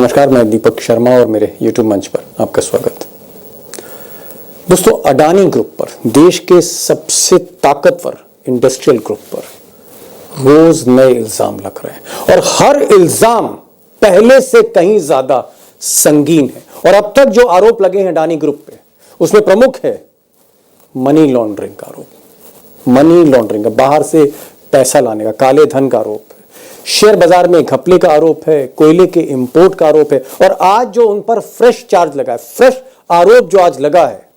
नमस्कार, मैं दीपक शर्मा और मेरे YouTube मंच पर आपका स्वागत। दोस्तों, अडानी ग्रुप पर, देश के सबसे ताकतवर इंडस्ट्रियल ग्रुप पर रोज नए इल्जाम लग रहे हैं और हर इल्जाम पहले से कहीं ज्यादा संगीन है। और अब तक जो आरोप लगे हैं अडानी ग्रुप पे, उसमें प्रमुख है मनी लॉन्ड्रिंग का आरोप। मनी लॉन्ड्रिंग का, बाहर से पैसा लाने का, काले धन का आरोप है, शेयर बाजार में घपले का आरोप है, कोयले के इंपोर्ट का आरोप है। और आज जो उन पर फ्रेश चार्ज लगा है, फ्रेश आरोप जो आज लगा है,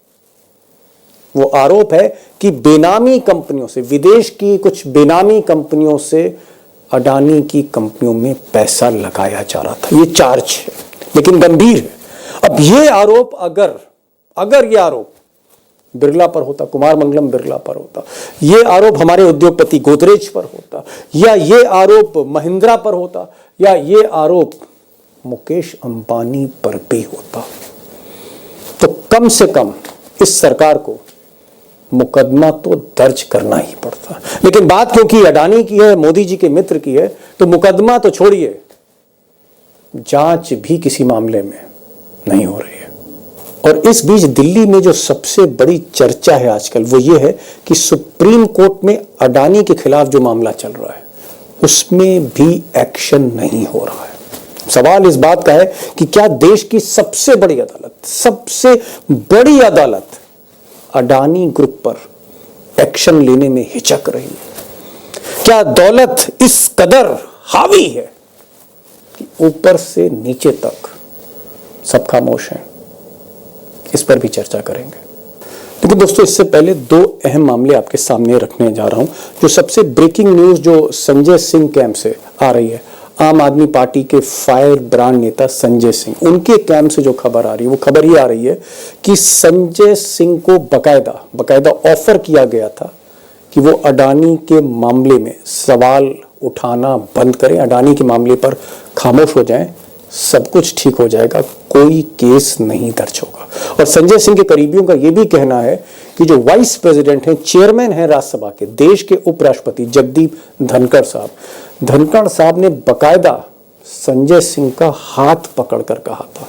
वो आरोप है कि बेनामी कंपनियों से, विदेश की कुछ बेनामी कंपनियों से अडानी की कंपनियों में पैसा लगाया जा रहा था। ये चार्ज है, लेकिन गंभीर है। अब ये आरोप अगर ये आरोप बिरला पर होता, कुमार मंगलम बिरला पर होता, ये आरोप हमारे उद्योगपति गोदरेज पर होता, या ये आरोप महिंद्रा पर होता, या ये आरोप मुकेश अंबानी पर भी होता, तो कम से कम इस सरकार को मुकदमा तो दर्ज करना ही पड़ता। लेकिन बात क्योंकि अडानी की है, मोदी जी के मित्र की है, तो मुकदमा तो छोड़िए, जांच भी किसी मामले में नहीं हो रही है। और इस बीच दिल्ली में जो सबसे बड़ी चर्चा है आजकल, वो ये है कि सुप्रीम कोर्ट में अडानी के खिलाफ जो मामला चल रहा है, उसमें भी एक्शन नहीं हो रहा है। सवाल इस बात का है कि क्या देश की सबसे बड़ी अदालत अडानी ग्रुप पर एक्शन लेने में हिचक रही है? क्या दौलत इस कदर हावी है कि ऊपर से नीचे तक सब खामोश हैं? इस पर भी चर्चा करेंगे। लेकिन दोस्तों, इससे पहले दो अहम मामले आपके सामने रखने जा रहा हूं। जो सबसे ब्रेकिंग न्यूज जो संजय सिंह कैंप से आ रही है, आम आदमी पार्टी के फायर ब्रांड नेता संजय सिंह, उनके कैंप से जो खबर आ रही है, वो खबर ये आ रही है कि संजय सिंह को बकायदा ऑफर किया गया था कि वो अडानी के मामले में सवाल उठाना बंद करें, अडानी के मामले पर खामोश हो जाएं, सब कुछ ठीक हो जाएगा, कोई केस नहीं दर्ज होगा। और संजय सिंह के करीबियों का यह भी कहना है कि जो वाइस प्रेसिडेंट हैं, चेयरमैन हैं राज्यसभा के, देश के उपराष्ट्रपति जगदीप धनखड़ साहब ने बकायदा संजय सिंह का हाथ पकड़कर कहा था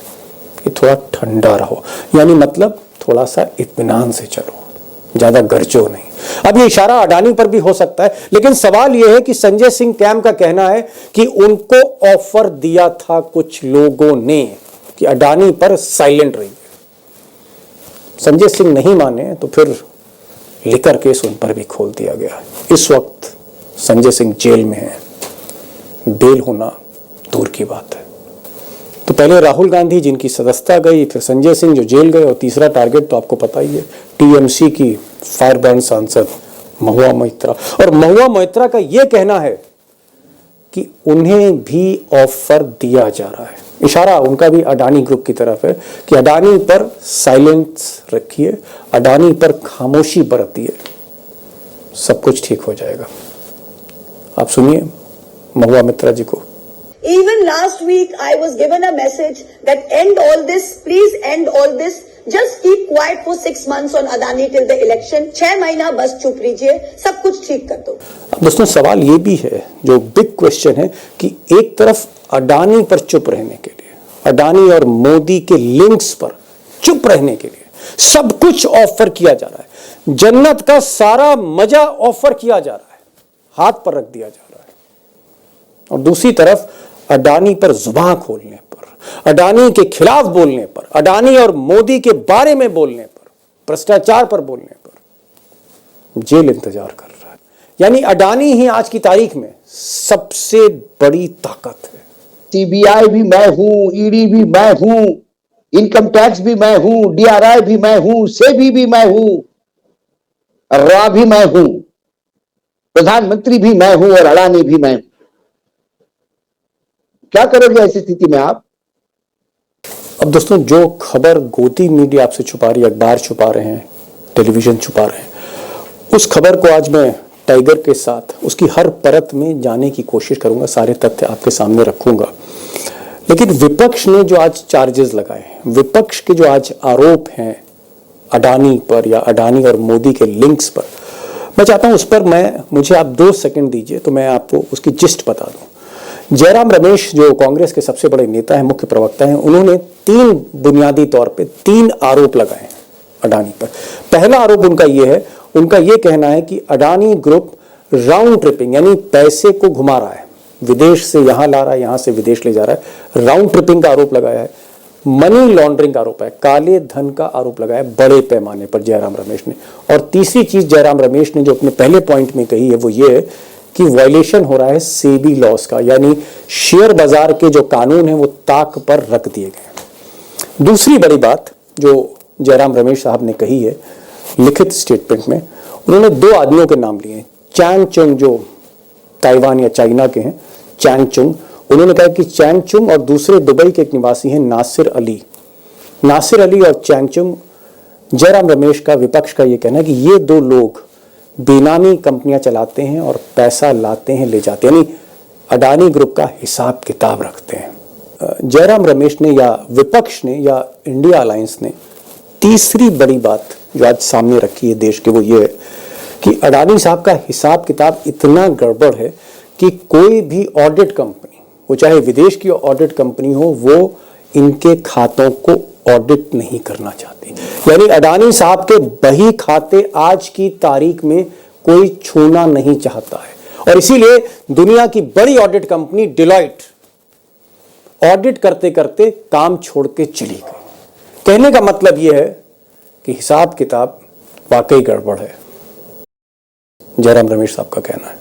कि थोड़ा ठंडा रहो, यानी मतलब थोड़ा सा इत्मीनान से चलो, ज्यादा गरजो नहीं। अब ये इशारा अडानी पर भी हो सकता है, लेकिन सवाल यह है कि संजय सिंह कैंप का कहना है कि उनको ऑफर दिया था कुछ लोगों ने कि अडानी पर साइलेंट रहिए। संजय सिंह नहीं माने तो फिर लिकर केस उन पर भी खोल दिया गया। इस वक्त संजय सिंह जेल में है, बेल होना दूर की बात है। तो पहले राहुल गांधी जिनकी सदस्यता गई, फिर संजय सिंह जो जेल गए, और तीसरा टारगेट तो आपको पता ही है, टीएमसी की फायर ब्रांड सांसद महुआ मोइत्रा। और महुआ मोइत्रा का यह कहना है कि उन्हें भी ऑफर दिया जा रहा है। इशारा उनका भी अडानी ग्रुप की तरफ है कि अडानी पर साइलेंस रखिए, अडानी पर खामोशी बरतिए, सब कुछ ठीक हो जाएगा। आप सुनिए महुआ मोइत्रा जी को। Even last week, I was given a message that end all this, please end all this. Just keep quiet for 6 months on Adani till the election. 6 महीना बस चुप रहिए, सब कुछ ठीक कर दो। दोस्तों, सवाल ये भी है, जो बिग क्वेश्चन है, कि एक तरफ अडानी पर चुप रहने के लिए, अडानी और मोदी के लिंक्स पर चुप रहने के लिए सब कुछ ऑफर किया जा रहा है, जन्नत का सारा मजा ऑफर किया जा रहा है, हाथ पर रख दिया जा रहा है। और दूसरी तरफ अडानी पर जुबान खोलने पर, अडानी के खिलाफ बोलने पर, अडानी और मोदी के बारे में बोलने पर, भ्रष्टाचार पर बोलने पर जेल इंतजार कर रहा है। यानी अडानी ही आज की तारीख में सबसे बड़ी ताकत है। सीबीआई भी मैं हूं, ईडी भी मैं हूं, इनकम टैक्स भी मैं हूं, डीआरआई भी मैं हूं, सेबी भी मैं हूं, रा भी मैं हूं, प्रधानमंत्री भी मैं हूं और अडानी भी मैं हूं। क्या करोगे ऐसी स्थिति में आप? अब दोस्तों, जो खबर गोदी मीडिया आपसे छुपा रही है, अखबार छुपा रहे हैं, टेलीविजन छुपा रहे हैं, उस खबर को आज मैं टाइगर के साथ उसकी हर परत में जाने की कोशिश करूंगा, सारे तथ्य आपके सामने रखूंगा। लेकिन विपक्ष ने जो आज चार्जेस लगाए, विपक्ष के जो आज आरोप हैं अडानी पर या अडानी और मोदी के लिंक्स पर, मैं चाहता हूं उस पर मुझे आप 2 सेकंड दीजिए तो मैं आपको उसकी जिस्ट बता दूं। जयराम रमेश जो कांग्रेस के सबसे बड़े नेता हैं, मुख्य प्रवक्ता हैं, उन्होंने तीन बुनियादी तौर पे तीन आरोप लगाए हैं अडानी पर। पहला आरोप उनका ये कहना है कि अडानी ग्रुप राउंड ट्रिपिंग यानी पैसे को घुमा रहा है, विदेश से यहां ला रहा है, यहां से विदेश ले जा रहा है, राउंड ट्रिपिंग का आरोप लगाया है। मनी लॉन्ड्रिंग का आरोप है, काले धन का आरोप लगाया है बड़े पैमाने पर जयराम रमेश ने। और तीसरी चीज जयराम रमेश ने जो अपने पहले पॉइंट में कही है वो ये है कि वायलेशन हो रहा है सेबी लॉस का, यानी शेयर बाजार के जो कानून है वो ताक पर रख दिए गए। दूसरी बड़ी बात जो जयराम रमेश साहब ने कही है लिखित स्टेटमेंट में, उन्होंने दो आदमियों के नाम लिए, चैंग चुंग जो ताइवान या चाइना के हैं, चैंग चुंग, उन्होंने कहा कि चैंग चुंग और दूसरे दुबई के एक निवासी हैं नासिर अली। नासिर अली और चैंग चुंग, जयराम रमेश का विपक्ष का ये कहना है कि ये दो लोग बेनामी कंपनियां चलाते हैं और पैसा लाते हैं ले जाते हैं, यानी अडानी ग्रुप का हिसाब किताब रखते हैं। जयराम रमेश ने या विपक्ष ने या इंडिया अलायंस ने तीसरी बड़ी बात जो आज सामने रखी है देश के, वो ये है कि अडानी साहब का हिसाब किताब इतना गड़बड़ है कि कोई भी ऑडिट कंपनी, वो चाहे विदेश की ऑडिट कंपनी हो, वो इनके खातों को ऑडिट नहीं करना चाहती। यानी अडानी साहब के बही खाते आज की तारीख में कोई छूना नहीं चाहता है, और इसीलिए दुनिया की बड़ी ऑडिट कंपनी डिलॉयट ऑडिट करते करते काम छोड़ के चली गई। कहने का मतलब यह है कि हिसाब किताब वाकई गड़बड़ है, जयराम रमेश साहब का कहना है।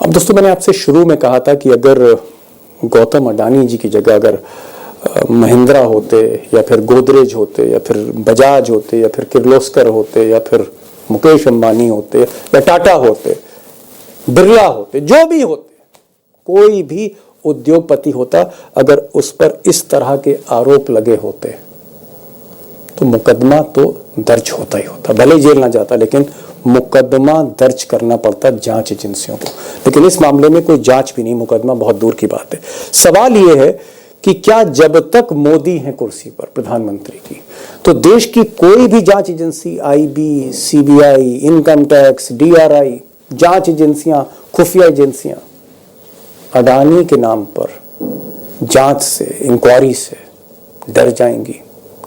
अब दोस्तों, मैंने आपसे शुरू में कहा था कि अगर गौतम अडानी जी की जगह अगर महिंद्रा होते या फिर गोदरेज होते या फिर बजाज होते या फिर किर्लोस्कर होते या फिर मुकेश अंबानी होते या टाटा होते, बिरला होते, जो भी होते, कोई भी उद्योगपति होता, अगर उस पर इस तरह के आरोप लगे होते तो मुकदमा तो दर्ज होता ही होता, भले जेल ना जाता, लेकिन मुकदमा दर्ज करना पड़ता जांच एजेंसियों को। लेकिन इस मामले में कोई जांच भी नहीं, मुकदमा बहुत दूर की बात है। सवाल यह है कि क्या जब तक मोदी हैं कुर्सी पर प्रधानमंत्री की, तो देश की कोई भी जांच agency, IB, CBI, income tax, DRI, जांच एजेंसियां, खुफिया एजेंसियां अडानी के नाम पर जांच से, इंक्वायरी से डर जाएंगी,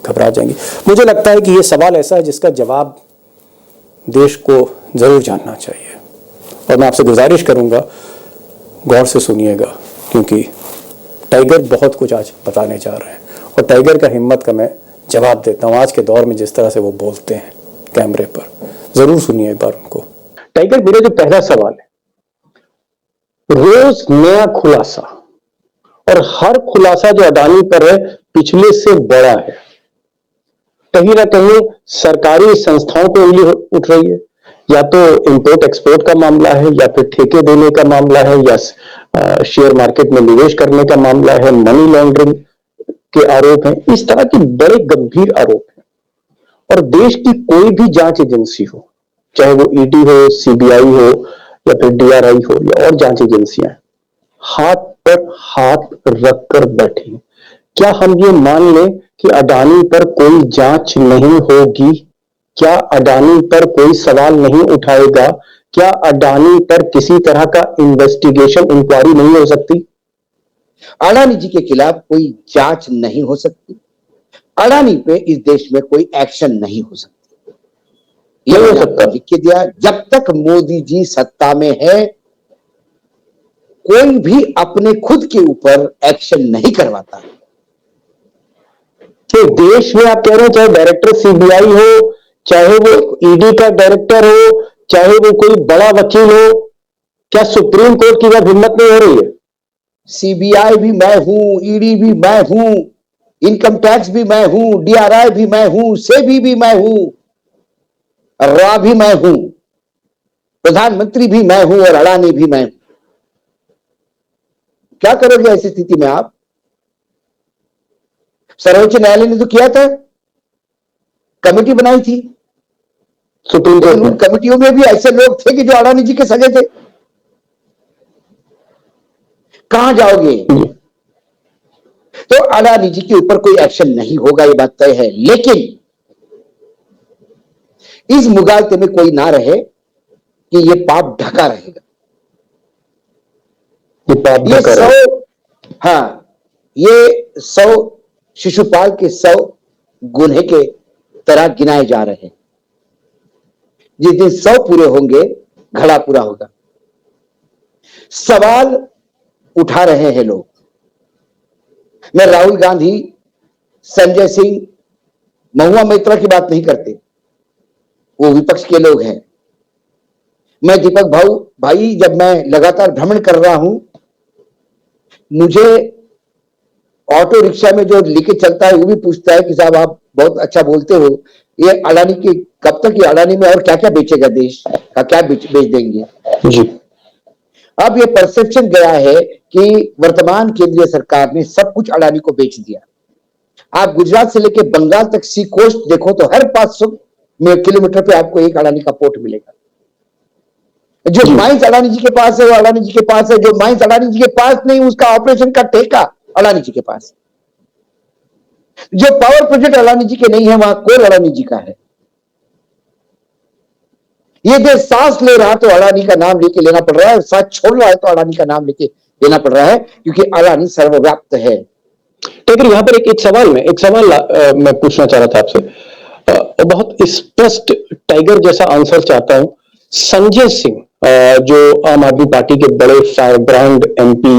घबरा जाएंगी? मुझे लगता है कि यह सवाल ऐसा है जिसका जवाब देश को जरूर जानना चाहिए, और मैं आपसे गुजारिश करूंगा गौर से सुनिएगा, क्योंकि टाइगर बहुत कुछ आज बताने जा रहे हैं, और टाइगर का हिम्मत का मैं जवाब देता हूं आज के दौर में जिस तरह से वो बोलते हैं कैमरे पर। जरूर सुनिए एक बार उनको। टाइगर, मेरा जो पहला सवाल है, रोज नया खुलासा, और हर खुलासा जो अडानी पर है पिछले से बड़ा है। कहीं ना कहीं सरकारी संस्थाओं पर उंगली उठ रही है, या तो इंपोर्ट एक्सपोर्ट का मामला है, या फिर ठेके देने का मामला है, या शेयर मार्केट में निवेश करने का मामला है, मनी लॉन्ड्रिंग के आरोप हैं। इस तरह के बड़े गंभीर आरोप हैं, और देश की कोई भी जांच एजेंसी हो, चाहे वो ईडी हो, सीबीआई हो, या फिर डीआरआई हो, या और जांच एजेंसियां, हाथ पर हाथ रखकर बैठी। क्या हम ये मान लें कि अडानी पर कोई जांच नहीं होगी? क्या अडानी पर कोई सवाल नहीं उठाएगा? क्या अडानी पर किसी तरह का इन्वेस्टिगेशन, इंक्वायरी नहीं हो सकती? अडानी जी के खिलाफ कोई जांच नहीं हो सकती, अडानी पे इस देश में कोई एक्शन नहीं हो सकती। ये हो सकता लिख के दिया, जब तक मोदी जी सत्ता में है कोई भी अपने खुद के ऊपर एक्शन नहीं करवाता। कि देश में आप कह रहे हैं चाहे डायरेक्टर सीबीआई हो, चाहे वो ईडी का डायरेक्टर हो, चाहे वो कोई बड़ा वकील हो, क्या सुप्रीम कोर्ट की बात हिम्मत नहीं हो रही है? सीबीआई भी मैं हूं, ईडी भी मैं हूं, इनकम टैक्स भी मैं हूं, डीआरआई भी मैं हूं, सेबी भी मैं हूं, रा भी मैं हूं, प्रधानमंत्री भी मैं हूं और अडानी भी मैं हूं। क्या करोगे ऐसी स्थिति में आप? सर्वोच्च न्यायालय ने तो किया था, कमेटी बनाई थी सुप्रीम कोर्ट, उन कमेटियों में भी ऐसे लोग थे कि जो अडानी जी के सगे थे। कहां जाओगे? तो अडानी जी के ऊपर कोई एक्शन नहीं होगा, ये बात तय है। लेकिन इस मुगालते में कोई ना रहे कि ये पाप ढका रहेगा। ये 100, हाँ, ये 100 शिशुपाल के 100 गुन्हे के तरह गिनाए जा रहे हैं। जिस दिन 100 पूरे होंगे, घड़ा पूरा होगा। सवाल उठा रहे हैं लोग। मैं राहुल गांधी, संजय सिंह, महुआ मैत्रा की बात नहीं करते, वो विपक्ष के लोग हैं। मैं दीपक भाई, जब मैं लगातार भ्रमण कर रहा हूं, मुझे ऑटो रिक्शा में जो लेके चलता है वो भी पूछता है कि साहब आप बहुत अच्छा बोलते हो, ये अडानी की कब तक, ये अडानी में और क्या क्या बेचेगा, देश का क्या बेच देंगे जी। अब ये परसेप्शन गया है कि वर्तमान केंद्रीय सरकार ने सब कुछ अडानी को बेच दिया। आप गुजरात से लेकर बंगाल तक सी कोस्ट देखो तो हर 500 किलोमीटर पे आपको एक अडानी का पोर्ट मिलेगा। जो माइंस अडानी जी के पास है वो अडानी जी के पास है, जो माइंस अडानी जी के पास नहीं उसका ऑपरेशन का ठेका अडानी जी के पास। जो पावर प्रोजेक्ट अडानी जी के नहीं है वहां कोल अडानी जी का है। ये देश सांस ले रहा तो अडानी का नाम लेके लेना पड़ रहा है, सांस छोड़ रहा है तो अडानी का नाम लेके लेना पड़ रहा है, क्योंकि अडानी सर्वव्याप्त है। तो अगर यहां पर एक सवाल मैं पूछना चाह रहा था आपसे, बहुत स्पष्ट टाइगर जैसा आंसर चाहता हूं। संजय सिंह जो आम आदमी पार्टी के बड़े फायरब्रांड एमपी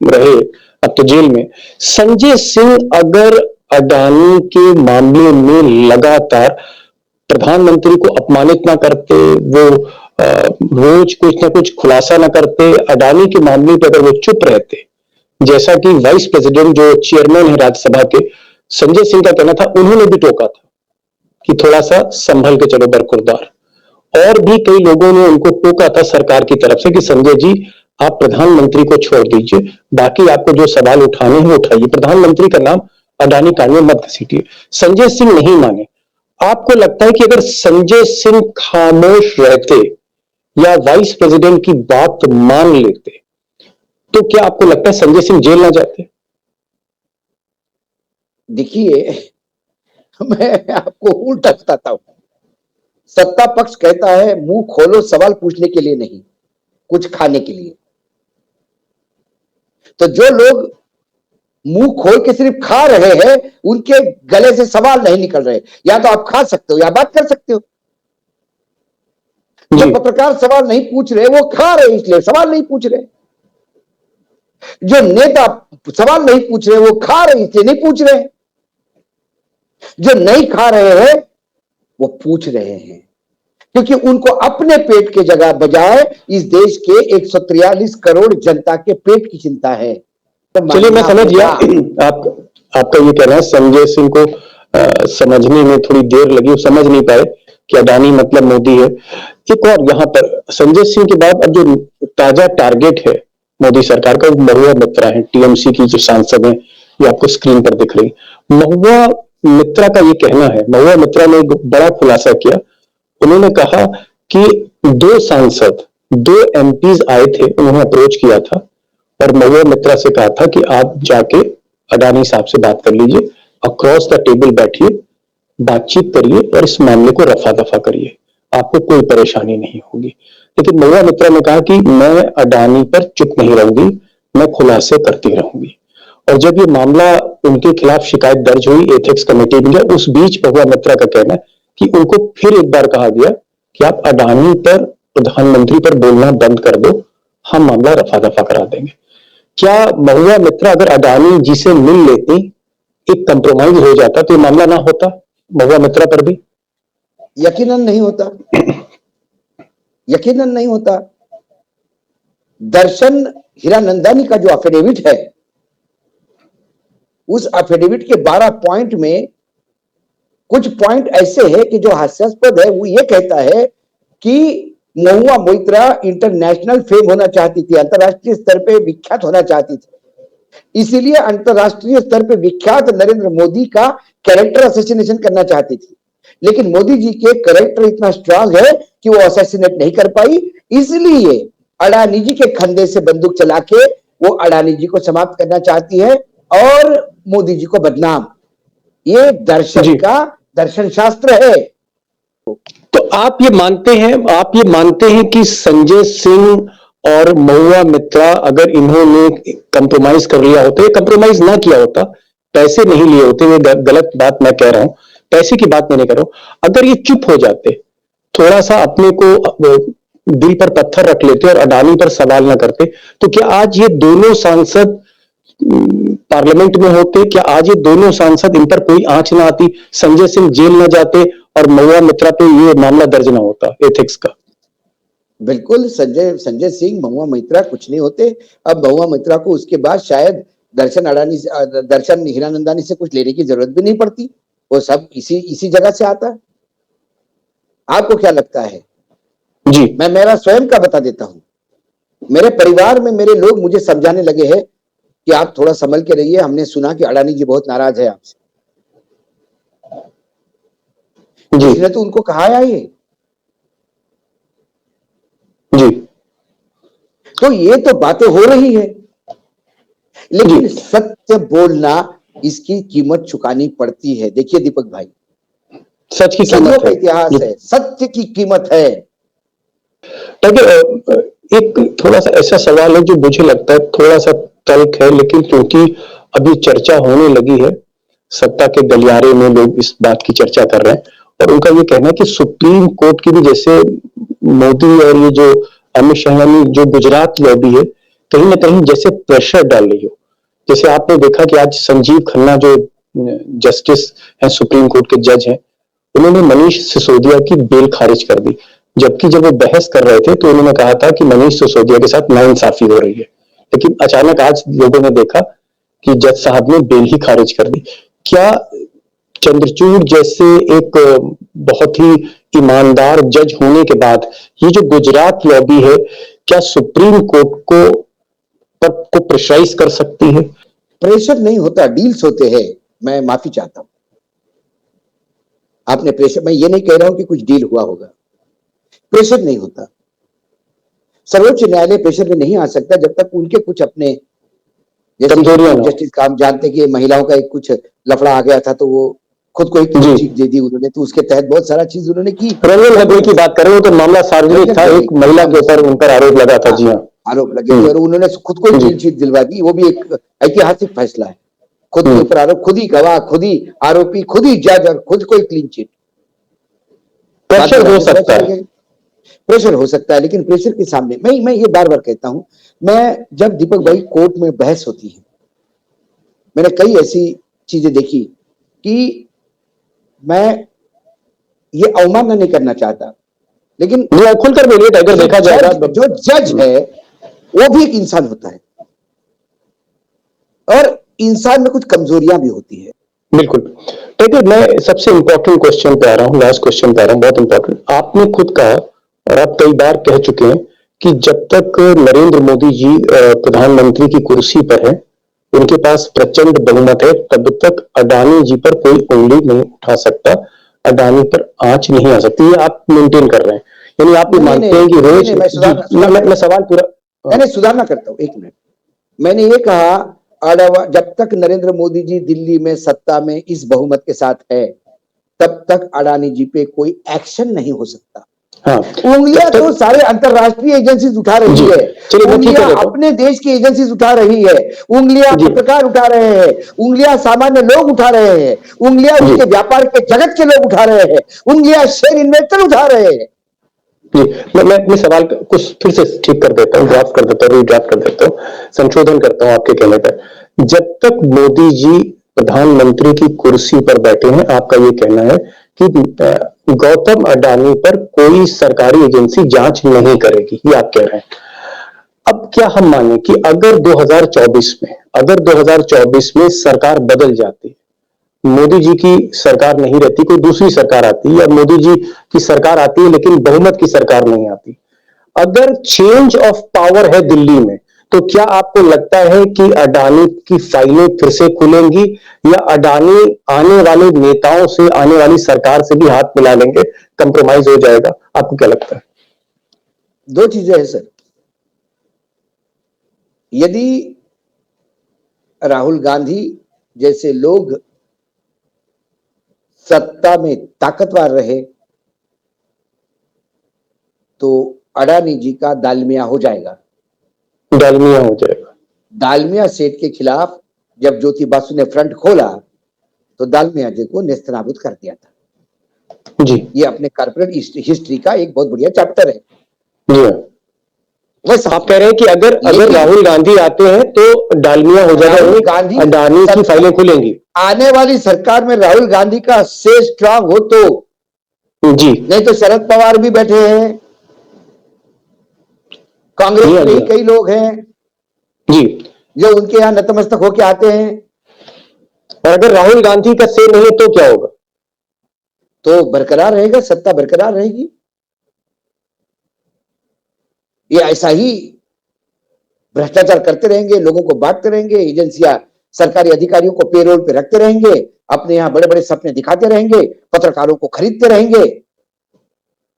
रहे, अब तो जेल में। संजय सिंह अगर अडानी के मामले में लगातार प्रधानमंत्री को अपमानित ना करते, वो रोज कुछ ना कुछ खुलासा ना करते, अडानी के मामले पर अगर वो चुप रहते, जैसा कि वाइस प्रेसिडेंट जो चेयरमैन है राज्यसभा के संजय सिंह का कहना था, उन्होंने भी टोका था कि थोड़ा सा संभल के चलो बरखुरदार। और भी कई लोगों ने उनको टोका था सरकार की तरफ से कि संजय जी आप प्रधानमंत्री को छोड़ दीजिए, बाकी आपको जो सवाल उठाने हैं उठाइए, प्रधानमंत्री का नाम अडानी कांड में मत घसीटिए। संजय सिंह नहीं माने। आपको लगता है कि अगर संजय सिंह खामोश रहते या वाइस प्रेसिडेंट की बात मान लेते तो क्या आपको लगता है संजय सिंह जेल ना जाते? देखिए, मैं आपको उल्टा बताता हूं। सत्ता पक्ष कहता है मुंह खोलो सवाल पूछने के लिए नहीं, कुछ खाने के लिए। तो जो लोग मुंह खोल के सिर्फ खा रहे हैं उनके गले से सवाल नहीं निकल रहे। या तो आप खा सकते हो या बात कर सकते हो। जो पत्रकार सवाल नहीं पूछ रहे वो खा रहे इसलिए सवाल नहीं पूछ रहे। जो नेता सवाल नहीं पूछ रहे वो खा रहे इसलिए नहीं पूछ रहे। जो नहीं खा रहे हैं वो पूछ रहे हैं, क्योंकि उनको अपने पेट के जगह बजाय इस देश के 143 करोड़ जनता के पेट की चिंता है। चलिए मैं समझ गया। आपका ये कहना है संजय सिंह को समझने में थोड़ी देर लगी, वो समझ नहीं पाए कि अडानी मतलब मोदी है। एक और यहाँ पर संजय सिंह के बाद अब जो ताजा टारगेट है मोदी सरकार का, वो महुआ मित्रा है, टीएमसी की जो सांसद है, ये आपको स्क्रीन पर दिख रही। महुआ मित्रा का ये कहना है, महुआ मित्रा ने एक बड़ा खुलासा किया। उन्होंने कहा कि 2 सांसद 2 एमपीज आए थे, उन्होंने अप्रोच किया था और महुआ मित्रा से कहा था कि आप जाके अडानी साहब से बात कर लीजिए, अक्रॉस द टेबल बैठिए, बातचीत करिए और इस मामले को रफा दफा करिए, आपको कोई परेशानी नहीं होगी। लेकिन महुआ मित्रा ने कहा कि मैं अडानी पर चुप नहीं रहूंगी, मैं खुलासे करती रहूंगी। और जब ये मामला उनके खिलाफ शिकायत दर्ज हुई एथिक्स कमेटी में, उस बीच महुआ मित्रा का कहना है कि उनको फिर एक बार कहा गया कि आप अडानी पर, प्रधानमंत्री पर बोलना बंद कर दो, हम मामला रफा दफा करा देंगे। क्या महुआ मित्रा अगर अडानी जी से मिल लेती, एक कंप्रोमाइज हो जाता तो ये मामला ना होता महुआ मित्रा पर भी? यकीनन नहीं होता, यकीनन नहीं होता। दर्शन हीरानंदानी का जो एफिडेविट है, उस एफिडेविट के 12 पॉइंट में कुछ पॉइंट ऐसे हैं कि जो हास्यास्पद है। वो ये कहता है कि महुआ मोइत्रा इंटरनेशनल फेम होना चाहती थी, अंतरराष्ट्रीय स्तर पे विख्यात होना चाहती थी, इसीलिए अंतरराष्ट्रीय स्तर पे विख्यात नरेंद्र मोदी का कैरेक्टर असैसिनेशन करना चाहती थी। लेकिन मोदी जी के कैरेक्टर इतना स्ट्रांग है कि वो असैसिनेट नहीं कर पाई, इसलिए अडानी जी के कंधे से बंदूक चला के वो अडानी जी को समाप्त करना चाहती है और मोदी जी को बदनाम। ये दर्शन का दर्शन शास्त्र है। तो आप ये मानते हैं कि संजय सिंह और महुआ मित्रा अगर इन्होंने कंप्रोमाइज कर लिया होता, ये कंप्रोमाइज ना किया होता, पैसे नहीं लिए होते, ये गलत बात मैं कह रहा हूं, पैसे की बात मैं नहीं कर रहा हूं, अगर ये चुप हो जाते, थोड़ा सा अपने को दिल पर पत्थर रख लेते और अडानी पर सवाल ना करते, तो क्या आज ये दोनों सांसद पार्लियामेंट में होते? क्या आज ये दोनों सांसद, इन पर कोई आंच ना आती, संजय सिंह जेल ना जाते और महुआ मित्रा पे ये मामला दर्ज ना होता एथिक्स का? बिल्कुल, संजय संजय सिंह, महुआ मित्रा कुछ नहीं होते। अब महुआ मित्रा को उसके बाद शायद दर्शन हीरानंदानी से कुछ लेने की जरूरत भी नहीं पड़ती, वो सब इसी इसी जगह से आता है। आपको क्या लगता है? जी, मैं मेरा स्वयं का बता देता हूं। मेरे परिवार में मेरे लोग मुझे समझाने लगे हैं कि आप थोड़ा संभल के रहिए, हमने सुना कि अडानी जी बहुत नाराज है आपसे। जी, इसने तो उनको कहा है ये। जी, तो ये तो बातें हो रही है, लेकिन जी। सत्य बोलना, इसकी कीमत चुकानी पड़ती है। देखिए दीपक भाई, सच की सदियों कीमत का है। इतिहास है, सत्य की कीमत है। देखिए, एक थोड़ा सा ऐसा सवाल है जो मुझे लगता है थोड़ा सा तल्ख है, लेकिन क्योंकि अभी चर्चा होने लगी है, सत्ता के गलियारे में लोग इस बात की चर्चा कर रहे हैं, और उनका ये कहना है कि सुप्रीम कोर्ट की भी, जैसे मोदी और ये जो अमित शाह यानी जो गुजरात लॉबी है, कहीं ना कहीं जैसे प्रेशर डाल रही हो। जैसे आपने देखा कि आज संजीव खन्ना जो जस्टिस हैं, सुप्रीम कोर्ट के जज हैं, उन्होंने मनीष सिसोदिया की बेल खारिज कर दी, जबकि जब वो बहस कर रहे थे तो उन्होंने कहा था कि मनीष सिसोदिया के साथ नाइंसाफी हो रही है। लेकिन अचानक आज लोगों ने देखा कि जज साहब ने बेल ही खारिज कर दी। क्या चंद्रचूड़ जैसे एक बहुत ही ईमानदार जज होने के बाद ये जो गुजरात लॉबी है, क्या सुप्रीम कोर्ट को प्रेशराइज कर सकती है? प्रेशर नहीं होता, डील्स होते हैं। मैं माफी चाहता हूं, आपने प्रेशर, मैं ये नहीं कह रहा हूं कि कुछ डील हुआ होगा। प्रेशर नहीं होता, सर्वोच्च न्यायालय प्रेशर में नहीं आ सकता जब तक उनके कुछ अपने, कमजोरियां ना हो। जस्टिस काम जानते कि महिलाओं का एक कुछ लफड़ा आ गया था, तो वो खुद को ही क्लीन चिट दे दी उन्होंने, तो उसके तहत बहुत सारा चीज उन्होंने की। रंजन गोगोई की बात कर रहे हो, तो मामला सार्वजनिक था, एक महिला के ऊपर उन पर आरोप लगा था। जी हाँ, आरोप लगे थे और उन्होंने खुद को ही क्लीन चिट दिलवा दी। वो भी एक ऐतिहासिक फैसला है। खुद के ऊपर आरोप, खुद ही गवाह, खुद ही आरोपी, खुद ही जज और खुद को ही क्लीन चिट। प्रेशर हो सकता है, प्रेशर हो सकता है, लेकिन प्रेशर के सामने मैं ये बार बार कहता हूं, मैं जब दीपक भाई कोर्ट में बहस होती है, मैंने कई ऐसी चीजें देखी कि मैं ये अवमानना नहीं करना चाहता, लेकिन खुलकर बोलिए, अगर देखा जाएगा जो जज है वो भी एक इंसान होता है और इंसान में कुछ कमजोरियां भी होती है। बिल्कुल। ठीक है, मैं सबसे इंपॉर्टेंट क्वेश्चन पे आ रहा हूँ, लास्ट क्वेश्चन पे आ रहा हूँ, बहुत इंपॉर्टेंट। आपने खुद कहा और आप कई बार कह चुके हैं कि जब तक नरेंद्र मोदी जी प्रधानमंत्री की कुर्सी पर है, उनके पास प्रचंड बहुमत है, तब तक अडानी जी पर कोई उंगली नहीं उठा सकता, अडानी पर आंच नहीं आ सकती। ये आप मेंटेन कर रहे हैं, यानी आप ये मानते हैं कि रोज, मैं सवाल पूरा, मैंने सुधारना करता हूं, एक मिनट। मैंने ये कहा, जब तक नरेंद्र मोदी जी दिल्ली में सत्ता में इस बहुमत के साथ है, तब तक अडानी जी पे कोई एक्शन नहीं हो सकता। हाँ, उंगलियां तो सारे अंतरराष्ट्रीय एजेंसीज उठा रही है, उंगलियां अपने देश की एजेंसीज उठा रही है, उंगलियां पत्रकार उठा रहे हैं, उंगलियां सामान्य लोग उठा रहे हैं, उंगलियां उनके व्यापार के जगत के लोग उठा रहे हैं, उंगलियां शेयर इन्वेस्टर उठा रहे हैं। जी, मैं अपने सवाल कुछ फिर से ठीक कर देता हूँ, ड्राफ्ट कर देता हूँ, रीड्राफ्ट कर देता हूँ, संशोधन करता हूँ आपके कहने पर। जब तक मोदी जी प्रधानमंत्री की कुर्सी पर बैठे हैं, आपका ये कहना है कि गौतम अडानी पर कोई सरकारी एजेंसी जांच नहीं करेगी, ये आप कह रहे हैं। अब क्या हम माने कि अगर 2024 में सरकार बदल जाती, मोदी जी की सरकार नहीं रहती, कोई दूसरी सरकार आती, या मोदी जी की सरकार आती है लेकिन बहुमत की सरकार नहीं आती, अगर चेंज ऑफ पावर है दिल्ली में, तो क्या आपको लगता है कि अडानी की फाइलें फिर से खुलेंगी, या अडानी आने वाले नेताओं से, आने वाली सरकार से भी हाथ मिला लेंगे, कंप्रोमाइज हो जाएगा? आपको क्या लगता है? दो चीजें हैं सर। यदि राहुल गांधी जैसे लोग सत्ता में ताकतवर रहे, तो अडानी जी का दालमिया हो जाएगा। डालमिया हो जाएगा। दालमिया सेठ के खिलाफ जब ज्योति बासु ने फ्रंट खोला तो दालमिया जी को नेस्तनाबूद कर दिया था। जी ये अपने कॉर्पोरेट हिस्ट्री का एक बहुत बढ़िया चैप्टर है। जी बस आप कह रहे हैं कि अगर राहुल गांधी आते हैं तो डालमिया हो जाएगा, राहुल गांधी अडानी की फाइलें खुलेंगी। आने वाली सरकार में राहुल गांधी का से स्ट्रांग हो तो जी नहीं तो शरद पवार भी बैठे हैं, कांग्रेस में ही कई लोग हैं जी जो उनके यहां नतमस्तक होके आते हैं। और अगर राहुल गांधी का से नहीं तो क्या होगा? तो बरकरार रहेगा, सत्ता बरकरार रहेगी। ये ऐसा ही भ्रष्टाचार करते रहेंगे, लोगों को बांटते रहेंगे, एजेंसियां सरकारी अधिकारियों को पेरोल पे रखते रहेंगे, अपने यहां बड़े बड़े सपने दिखाते रहेंगे, पत्रकारों को खरीदते रहेंगे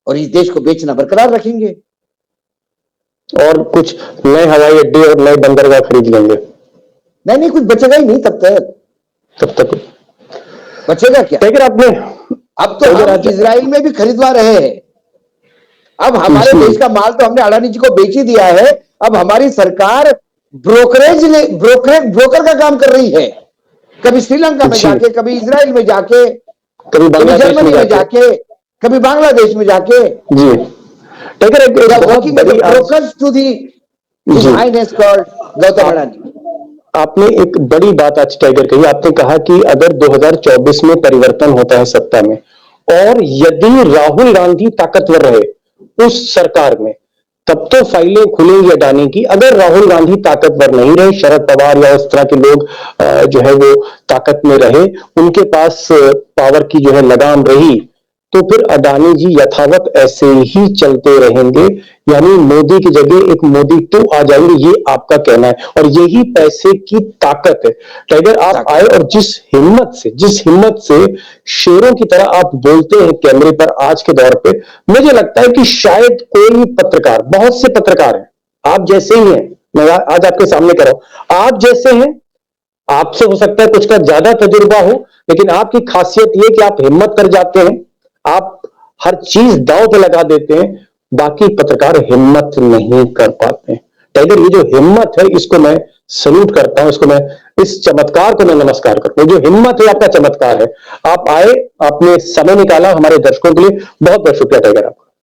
और इस देश को बेचना बरकरार रखेंगे। और कुछ नए हवाई अड्डे और नए बंदरगाह खरीद लेंगे। नहीं, कुछ बचेगा ही नहीं तब तक बचेगा क्या? लेकिन आपने अब तो हम इजराइल में भी खरीदवा रहे हैं। अब हमारे देश का माल तो हमने अडानी जी को बेच ही दिया है। अब हमारी सरकार ब्रोकर का काम कर रही है, कभी श्रीलंका में जाके, कभी इजराइल में जाके, कभी जर्मनी में जाके, कभी बांग्लादेश में जाके। जी brokers to the highness called Gautam Adani. आपने एक बड़ी बात आज टाइगर कही। आपने कहा कि अगर 2024 में परिवर्तन होता है सत्ता में और यदि राहुल गांधी ताकतवर रहे उस सरकार में, तब तो फाइलें खुलेंगी अडानी की। अगर राहुल गांधी ताकतवर नहीं रहे, शरद पवार या उस तरह के लोग जो है वो ताकत में रहे, उनके पास पावर की जो है लगाम रही, तो फिर अडानी जी यथावत ऐसे ही चलते रहेंगे, यानी मोदी की जगह एक मोदी 2 आ जाएंगे, ये आपका कहना है। और यही पैसे की ताकत है। टाइगर, आप आए और जिस हिम्मत से शेरों की तरह आप बोलते हैं कैमरे पर आज के दौर पे, मुझे लगता है कि शायद कोई पत्रकार, बहुत से पत्रकार हैं आप जैसे ही हैं, मैं आज आपके सामने कर रहा हूं, आप जैसे हैं, आपसे हो सकता है कुछ का ज्यादा तजुर्बा हो, लेकिन आपकी खासियत यह कि आप हिम्मत कर जाते हैं, आप हर चीज दांव पे लगा देते हैं। बाकी पत्रकार हिम्मत नहीं कर पाते। टाइगर, ये जो हिम्मत है इसको मैं सल्यूट करता हूं, इसको मैं, इस चमत्कार को मैं नमस्कार करता हूं। जो हिम्मत है आपका चमत्कार है। आप आए, आपने समय निकाला हमारे दर्शकों के लिए, बहुत बहुत शुक्रिया टाइगर आपका।